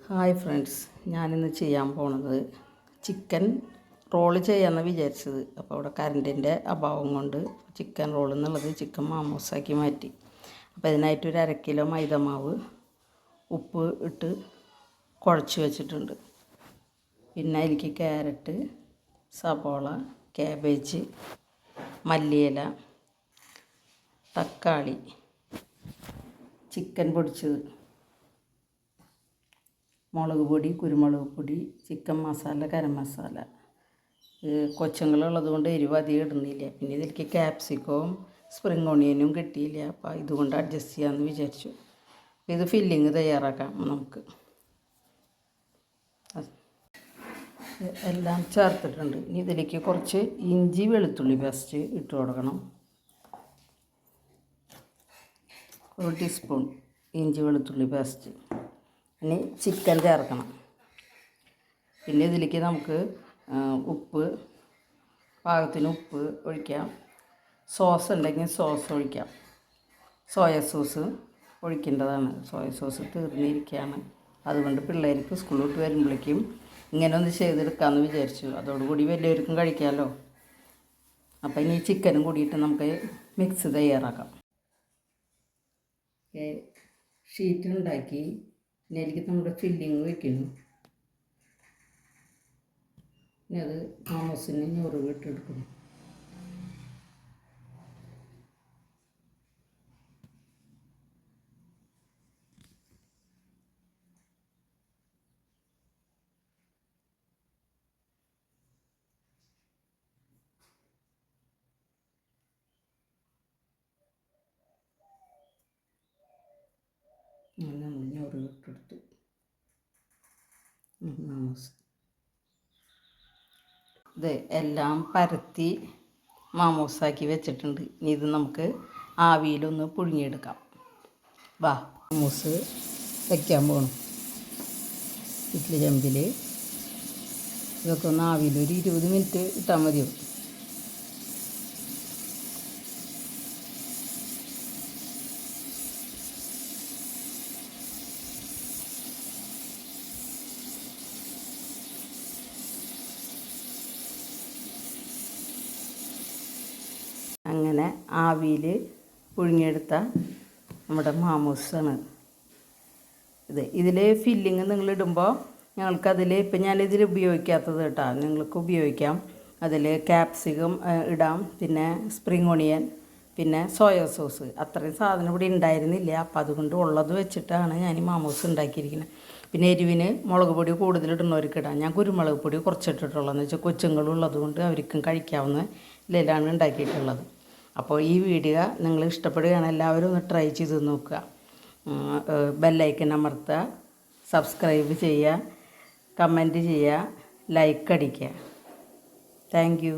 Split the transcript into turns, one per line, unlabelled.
Hi friends, ഞാനിന്ന് ചെയ്യാൻ പോണത് ചിക്കൻ റോള് ചെയ്യാമെന്ന് വിചാരിച്ചത്. അപ്പോൾ അവിടെ കറണ്ടിൻ്റെ അഭാവം കൊണ്ട് ചിക്കൻ റോൾ എന്നുള്ളത് ചിക്കൻ മാമൂസാക്കി മാറ്റി. അപ്പോൾ ഇതിനായിട്ട് ഒരു 1/2 കിലോ മൈദമാവ് ഉപ്പ് ഇട്ട് കുഴച്ച് വെച്ചിട്ടുണ്ട്. പിന്നെ അതിലേക്ക് ക്യാരറ്റ്, സബോള, കാബേജ്, മല്ലിയില, തക്കാളി, ചിക്കൻ പൊടിച്ചത്, മുളക് പൊടി, കുരുമുളക് പൊടി, ചിക്കൻ മസാല, ഗരം മസാല. കൊച്ചുങ്ങളുള്ളത് കൊണ്ട് എരിവ് അധികം ഇടുന്നില്ല. പിന്നെ ഇതിലേക്ക് ക്യാപ്സിക്കവും സ്പ്രിംഗ് ഓണിയനും കിട്ടിയില്ല. അപ്പോൾ ഇതുകൊണ്ട് അഡ്ജസ്റ്റ് ചെയ്യാമെന്ന് വിചാരിച്ചു. ഇത് ഫില്ലിങ് തയ്യാറാക്കാം നമുക്ക്. എല്ലാം ചേർത്തിട്ടുണ്ട്. ഇനി ഇതിലേക്ക് കുറച്ച് ഇഞ്ചി വെളുത്തുള്ളി പേസ്റ്റ് ഇട്ട് കൊടുക്കണം. 1 ടീസ്പൂൺ ഇഞ്ചി വെളുത്തുള്ളി പേസ്റ്റ്. ഇനി ചിക്കൻ ചേർക്കണം. പിന്നെ ഇതിലേക്ക് നമുക്ക് ഉപ്പ്, പാകത്തിന് ഉപ്പ് ഒഴിക്കാം. സോസ് ഉണ്ടെങ്കിൽ സോസ് ഒഴിക്കാം. സോയ സോസ് ഒഴിക്കേണ്ടതാണ്. സോയ സോസ് തീർന്നിരിക്കുകയാണ്. അതുകൊണ്ട് പിള്ളേർക്ക് സ്കൂളിൽ വിട്ട് വരുമ്പോഴേക്കും ഇങ്ങനെ ഒന്ന് ചെയ്തെടുക്കാമെന്ന് വിചാരിച്ചു. അതോടുകൂടി വലിയവർക്കും കഴിക്കാമല്ലോ. അപ്പം ഇനി ചിക്കനും കൂടിയിട്ട് നമുക്ക് മിക്സ് തയ്യാറാക്കാം. ഷീറ്റ് ഉണ്ടാക്കി ഇനി അതിലേക്ക് നമ്മുടെ ഫില്ലിങ് വയ്ക്കുന്നു. ഇനി അത് മാമൂസിന് ഞൊറിവ് ഇട്ടെടുക്കുന്നു. അങ്ങനെ നമ്മൾ ഞൊറിവ് ഇട്ടെടുത്തു. മാമൂസ് ഇത് എല്ലാം പരത്തി മാമൂസാക്കി വെച്ചിട്ടുണ്ട്. ഇനി ഇത് നമുക്ക് ആവിയിലൊന്ന് പുഴുങ്ങിയെടുക്കാം. വാ, മാമൂസ് വയ്ക്കാൻ പോകണം. ഇഡ്ഡലി ചെമ്പിൽ ഇതൊക്കെ ഒന്ന് ആവിയിൽ ഒരു 20 മിനിറ്റ് ഇട്ടാൽ മതിയോ. അങ്ങനെ ആവിയിൽ പുഴുങ്ങിയെടുത്ത നമ്മുടെ മാമൂസാണ് ഇത്. ഇതിൽ ഫില്ലിങ് നിങ്ങളിടുമ്പോൾ ഞങ്ങൾക്കതിൽ ഇപ്പം ഞാനിതിൽ ഉപയോഗിക്കാത്തത് കേട്ടോ, നിങ്ങൾക്ക് ഉപയോഗിക്കാം. അതിൽ ക്യാപ്സിക്കം ഇടാം, പിന്നെ സ്പ്രിംഗ് ഓണിയൻ, പിന്നെ സോയ സോസ്. അത്രയും സാധനം ഇവിടെ ഉണ്ടായിരുന്നില്ല. അപ്പം അതുകൊണ്ട് ഉള്ളത് വെച്ചിട്ടാണ് ഞാൻ ഈ മാമൂസ് ഉണ്ടാക്കിയിരിക്കുന്നത്. പിന്നെ എരിവിന് മുളക് പൊടി കൂടുതലിടുന്നവർക്ക് ഇടാം. ഞാൻ കുരുമുളക് പൊടി കുറച്ചിട്ടിട്ടുള്ളതെന്ന് വെച്ചാൽ കൊച്ചുങ്ങളുള്ളത് കൊണ്ട് അവർക്കും കഴിക്കാവുന്ന ഇതിലാണ് ഉണ്ടാക്കിയിട്ടുള്ളത്. അപ്പോൾ ഈ വീഡിയോ നിങ്ങൾ ഇഷ്ടപ്പെടുകയാണ്, എല്ലാവരും ഒന്ന് ട്രൈ ചെയ്ത് നോക്കുക. ബെല്ലൈക്കൻ അമർത്തുക, സബ്സ്ക്രൈബ് ചെയ്യുക, കമൻറ്റ് ചെയ്യുക, ലൈക്ക് അടിക്കുക. Thank you.